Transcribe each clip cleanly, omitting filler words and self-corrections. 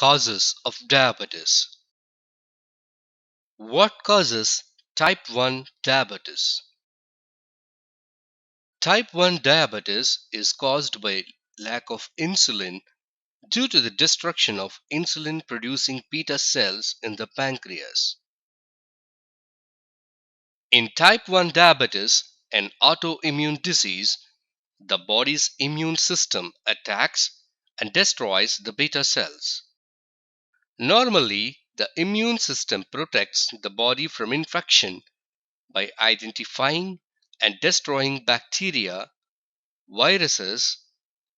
Causes of diabetes. What causes type 1 diabetes? Type 1 diabetes is caused by lack of insulin due to the destruction of insulin producing beta cells in the pancreas. In type 1 diabetes, an autoimmune disease, the body's immune system attacks and destroys the beta cells. Normally, the immune system protects the body from infection by identifying and destroying bacteria, viruses,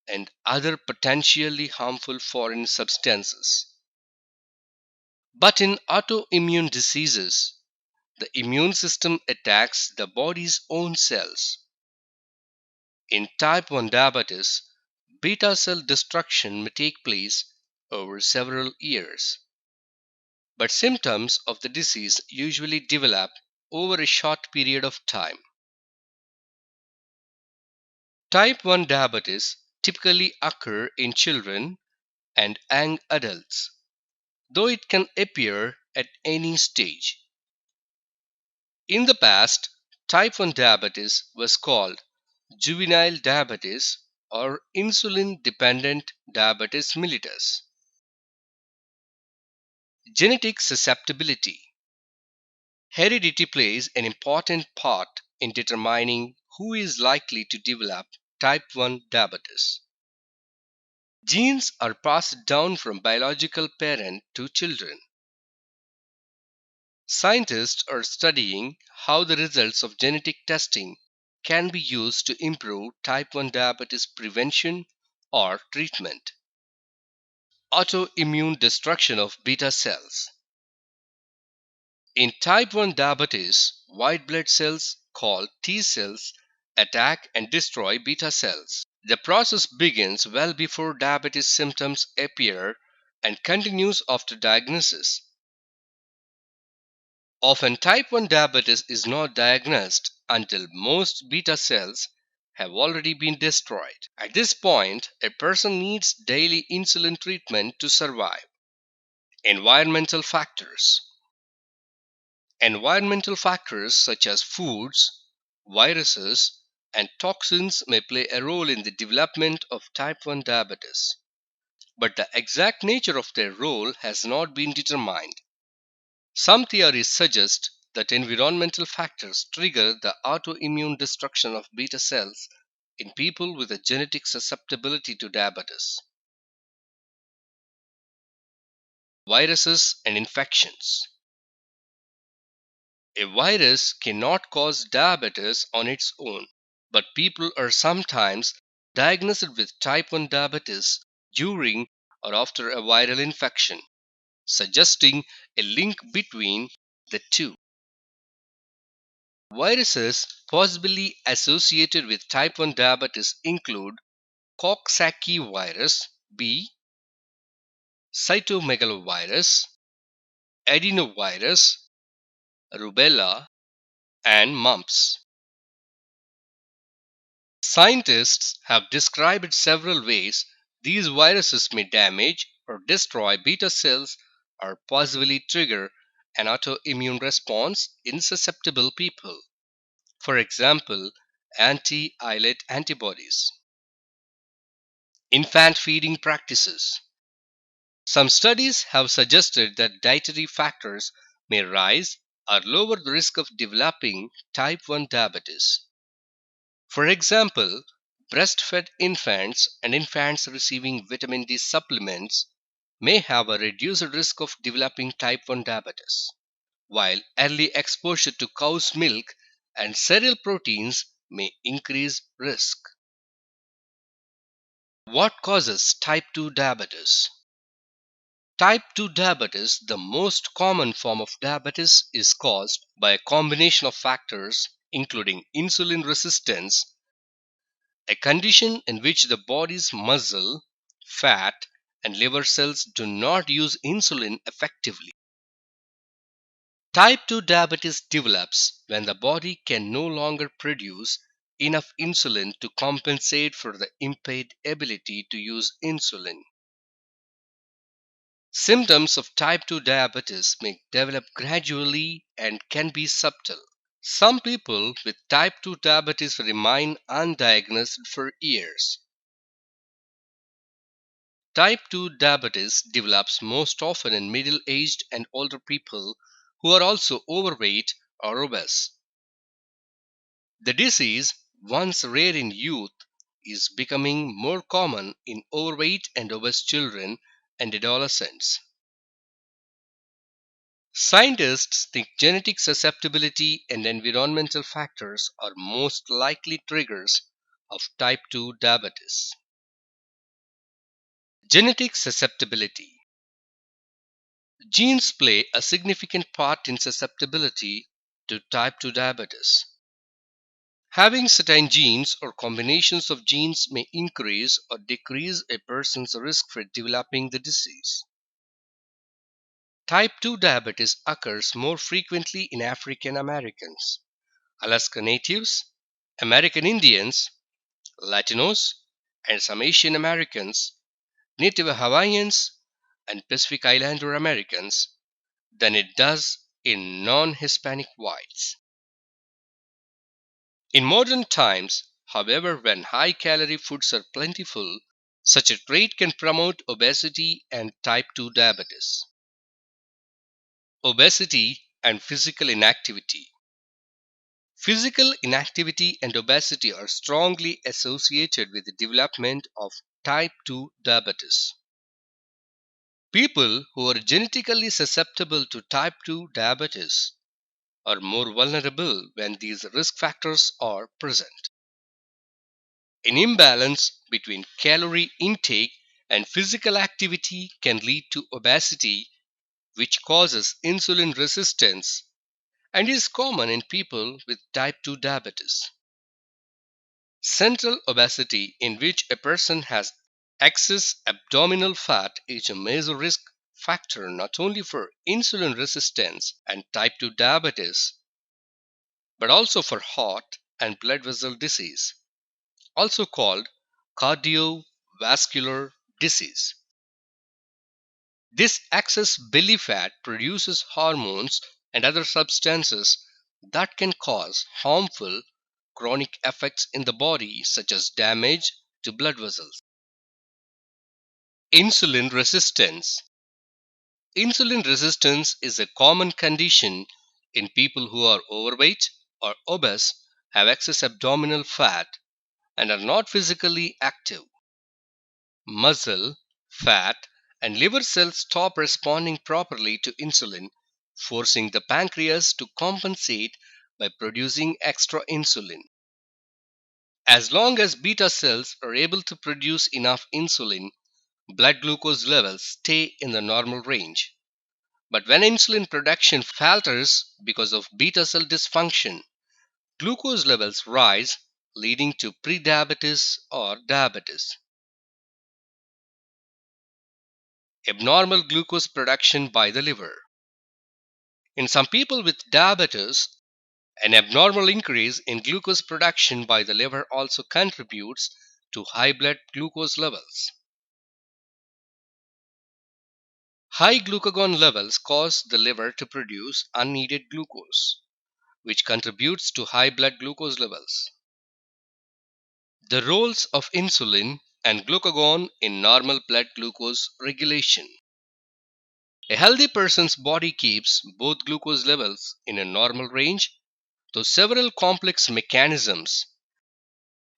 and other potentially harmful foreign substances. But in autoimmune diseases, the immune system attacks the body's own cells. In type 1 diabetes, beta cell destruction may take place over several years. But symptoms of the disease usually develop over a short period of time. Type 1 diabetes typically occur in children and young adults, though it can appear at any stage. In the past, type 1 diabetes was called juvenile diabetes or insulin-dependent diabetes mellitus. Genetic susceptibility. Heredity plays an important part in determining who is likely to develop type 1 diabetes. Genes are passed down from biological parent to children. Scientists are studying how the results of genetic testing can be used to improve type 1 diabetes prevention or treatment. Autoimmune destruction of beta cells. In type 1 diabetes, white blood cells called T cells attack and destroy beta cells. The process begins well before diabetes symptoms appear and continues after diagnosis. Often type 1 diabetes is not diagnosed until most beta cells have already been destroyed. At this point, a person needs daily insulin treatment to survive. Environmental factors. Environmental factors such as foods, viruses, and toxins may play a role in the development of type 1 diabetes. But the exact nature of their role has not been determined. Some theories suggest that environmental factors trigger the autoimmune destruction of beta cells in people with a genetic susceptibility to diabetes. Viruses and infections. A virus cannot cause diabetes on its own, but people are sometimes diagnosed with type 1 diabetes during or after a viral infection, suggesting a link between the two. Viruses possibly associated with type 1 diabetes include Coxsackie virus B, cytomegalovirus, adenovirus, rubella, and mumps. Scientists have described several ways these viruses may damage or destroy beta cells or possibly trigger an autoimmune response in susceptible people. For example, anti-islet antibodies. Infant feeding practices. Some studies have suggested that dietary factors may rise or lower the risk of developing type 1 diabetes. For example, breastfed infants and infants receiving vitamin D supplements may have a reduced risk of developing type 1 diabetes, while early exposure to cow's milk and cereal proteins may increase risk. What causes type 2 diabetes? Type 2 diabetes, the most common form of diabetes, is caused by a combination of factors including insulin resistance, a condition in which the body's muscle, fat, and liver cells do not use insulin effectively. Type 2 diabetes develops when the body can no longer produce enough insulin to compensate for the impaired ability to use insulin. Symptoms of type 2 diabetes may develop gradually and can be subtle. Some people with type 2 diabetes remain undiagnosed for years. Type 2 diabetes develops most often in middle-aged and older people who are also overweight or obese. The disease, once rare in youth, is becoming more common in overweight and obese children and adolescents. Scientists think genetic susceptibility and environmental factors are most likely triggers of type 2 diabetes. Genetic susceptibility. Genes play a significant part in susceptibility to type 2 diabetes. Having certain genes or combinations of genes may increase or decrease a person's risk for developing the disease. Type 2 diabetes occurs more frequently in African Americans, Alaska Natives, American Indians, Latinos, and some Asian Americans, Native Hawaiians, and Pacific Islander Americans than it does in non-Hispanic whites. In modern times, however, when high-calorie foods are plentiful, such a trait can promote obesity and type 2 diabetes. Obesity and physical inactivity. Physical inactivity and obesity are strongly associated with the development of type 2 diabetes. People who are genetically susceptible to type 2 diabetes are more vulnerable when these risk factors are present. An imbalance between calorie intake and physical activity can lead to obesity, which causes insulin resistance and is common in people with type 2 diabetes. Central obesity, in which a person has excess abdominal fat, is a major risk factor not only for insulin resistance and type 2 diabetes, but also for heart and blood vessel disease, also called cardiovascular disease. This excess belly fat produces hormones and other substances that can cause harmful chronic effects in the body, such as damage to blood vessels. Insulin resistance. Insulin resistance is a common condition in people who are overweight or obese, have excess abdominal fat, and are not physically active. Muscle, fat, and liver cells stop responding properly to insulin, forcing the pancreas to compensate by producing extra insulin. As long as beta cells are able to produce enough insulin, blood glucose levels stay in the normal range. But when insulin production falters because of beta cell dysfunction, glucose levels rise, leading to prediabetes or diabetes. Abnormal glucose production by the liver. In some people with diabetes, an abnormal increase in glucose production by the liver also contributes to high blood glucose levels. High glucagon levels cause the liver to produce unneeded glucose, which contributes to high blood glucose levels. The roles of insulin and glucagon in normal blood glucose regulation. A healthy person's body keeps both glucose levels in a normal range, though several complex mechanisms,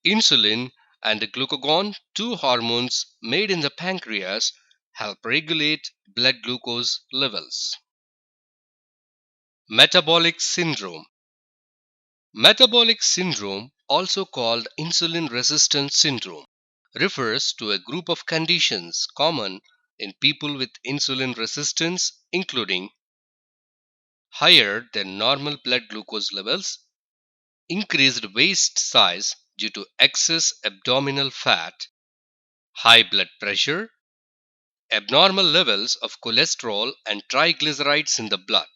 insulin and glucagon, two hormones made in the pancreas, help regulate blood glucose levels. Metabolic syndrome. Metabolic syndrome, also called insulin resistance syndrome, refers to a group of conditions common in people with insulin resistance, including higher than normal blood glucose levels, increased waist size due to excess abdominal fat, high blood pressure, abnormal levels of cholesterol and triglycerides in the blood.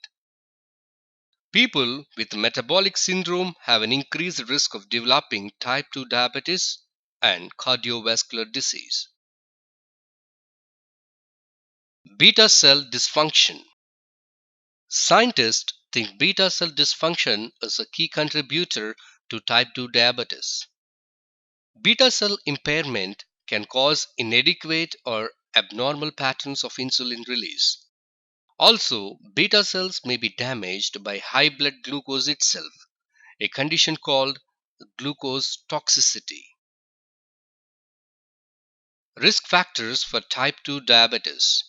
People with metabolic syndrome have an increased risk of developing type 2 diabetes and cardiovascular disease. Beta cell dysfunction. Scientists think beta cell dysfunction is a key contributor to type 2 diabetes. Beta cell impairment can cause inadequate or abnormal patterns of insulin release. Also, beta cells may be damaged by high blood glucose itself, a condition called glucose toxicity. Risk factors for type 2 diabetes.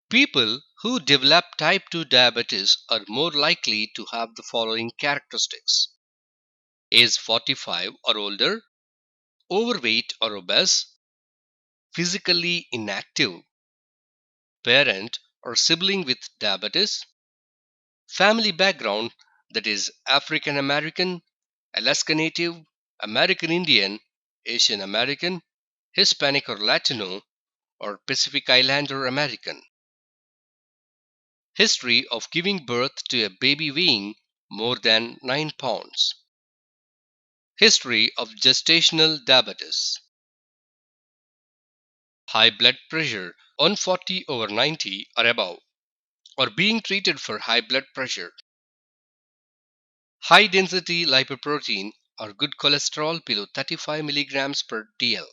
People who develop type 2 diabetes are more likely to have the following characteristics: age 45 or older, overweight or obese, physically inactive, parent or sibling with diabetes, family background, that is African American, Alaska Native, American Indian, Asian American, Hispanic or Latino, or Pacific Islander American. History of giving birth to a baby weighing more than 9 pounds. History of gestational diabetes. High blood pressure 140/90 or above, or being treated for high blood pressure. High density lipoprotein or good cholesterol below 35 milligrams per dl.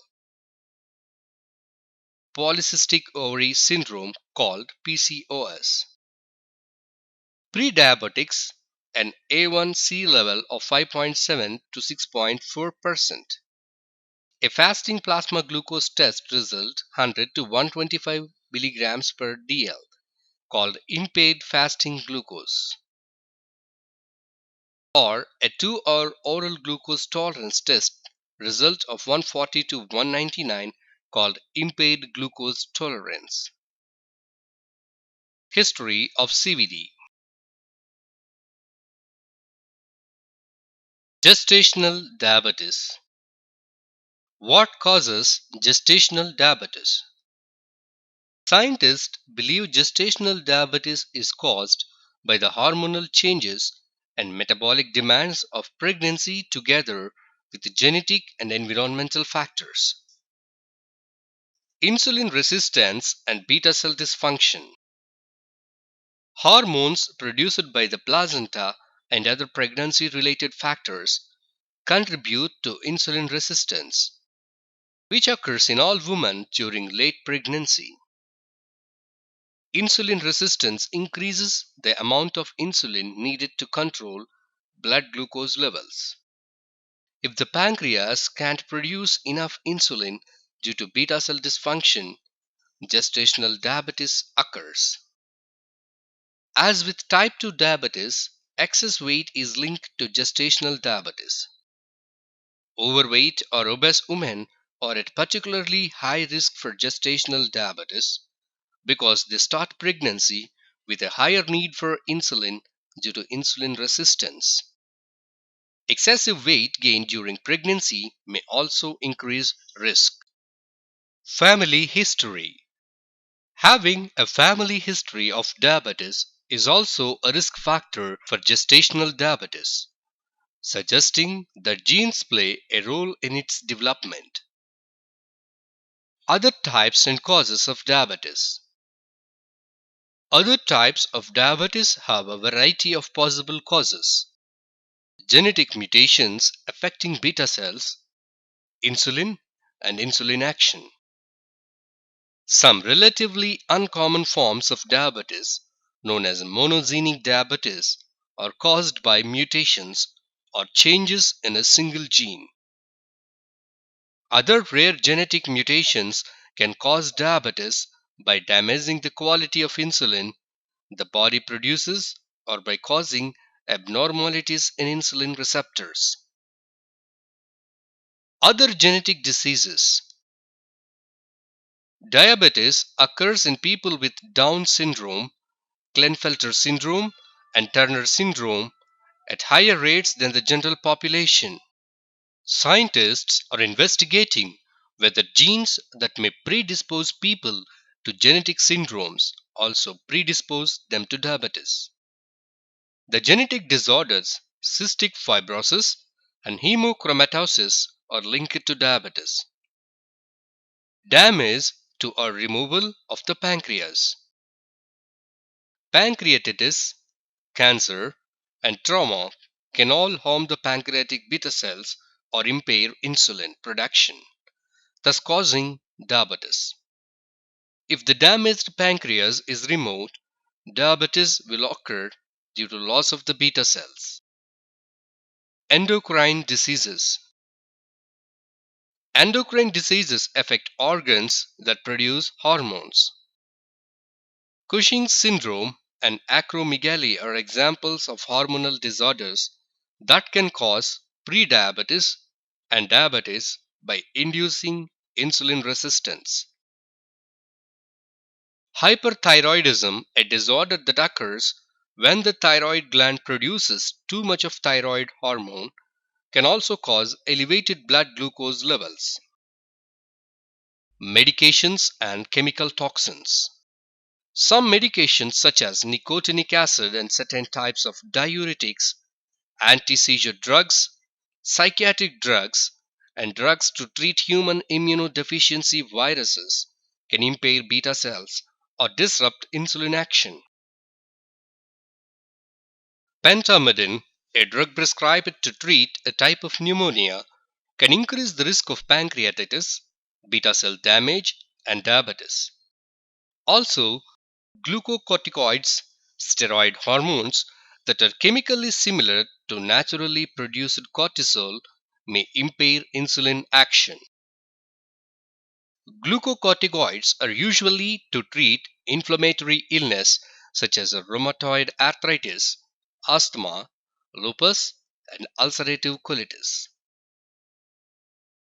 Polycystic ovary syndrome called PCOS. Pre-diabetics, an A1C level of 5.7 to 6.4%. A fasting plasma glucose test result 100 to 125 milligrams per dl called impaired fasting glucose. Or a 2-hour oral glucose tolerance test result of 140 to 199 called impaired glucose tolerance. History of CVD. Gestational diabetes. What causes gestational diabetes? Scientists believe gestational diabetes is caused by the hormonal changes and metabolic demands of pregnancy together with genetic and environmental factors. Insulin resistance and beta cell dysfunction. Hormones produced by the placenta and other pregnancy-related factors contribute to insulin resistance, which occurs in all women during late pregnancy. Insulin resistance increases the amount of insulin needed to control blood glucose levels. If the pancreas can't produce enough insulin due to beta cell dysfunction, gestational diabetes occurs. As with type 2 diabetes, excess weight is linked to gestational diabetes. Overweight or obese women are at particularly high risk for gestational diabetes because they start pregnancy with a higher need for insulin due to insulin resistance. Excessive weight gain during pregnancy may also increase risk. Family history. Having a family history of diabetes is also a risk factor for gestational diabetes, suggesting that genes play a role in its development. Other types and causes of diabetes. Other types of diabetes have a variety of possible causes. Genetic mutations affecting beta cells, insulin, and insulin action. Some relatively uncommon forms of diabetes, known as monogenic diabetes, are caused by mutations or changes in a single gene. Other rare genetic mutations can cause diabetes by damaging the quality of insulin the body produces or by causing abnormalities in insulin receptors. Other genetic diseases. Diabetes occurs in people with Down syndrome, Klinefelter syndrome, and Turner syndrome at higher rates than the general population. Scientists are investigating whether genes that may predispose people to genetic syndromes also predispose them to diabetes. The genetic disorders cystic fibrosis and hemochromatosis are linked to diabetes. Damage to a removal of the pancreas. Pancreatitis, cancer, and trauma can all harm the pancreatic beta cells or impair insulin production, thus causing diabetes. If the damaged pancreas is removed, diabetes will occur due to loss of the beta cells. Endocrine diseases. Endocrine diseases affect organs that produce hormones. Cushing's syndrome and acromegaly are examples of hormonal disorders that can cause prediabetes and diabetes by inducing insulin resistance. Hyperthyroidism, a disorder that occurs when the thyroid gland produces too much of thyroid hormone, can also cause elevated blood glucose levels. Medications and chemical toxins. Some medications such as nicotinic acid and certain types of diuretics, anti-seizure drugs, psychiatric drugs, and drugs to treat human immunodeficiency viruses can impair beta cells or disrupt insulin action. Pentamidine, a drug prescribed to treat a type of pneumonia, can increase the risk of pancreatitis, beta cell damage, and diabetes. Also, glucocorticoids, steroid hormones that are chemically similar to naturally produced cortisol, may impair insulin action. Glucocorticoids are usually to treat inflammatory illness such as rheumatoid arthritis, asthma, lupus, and ulcerative colitis.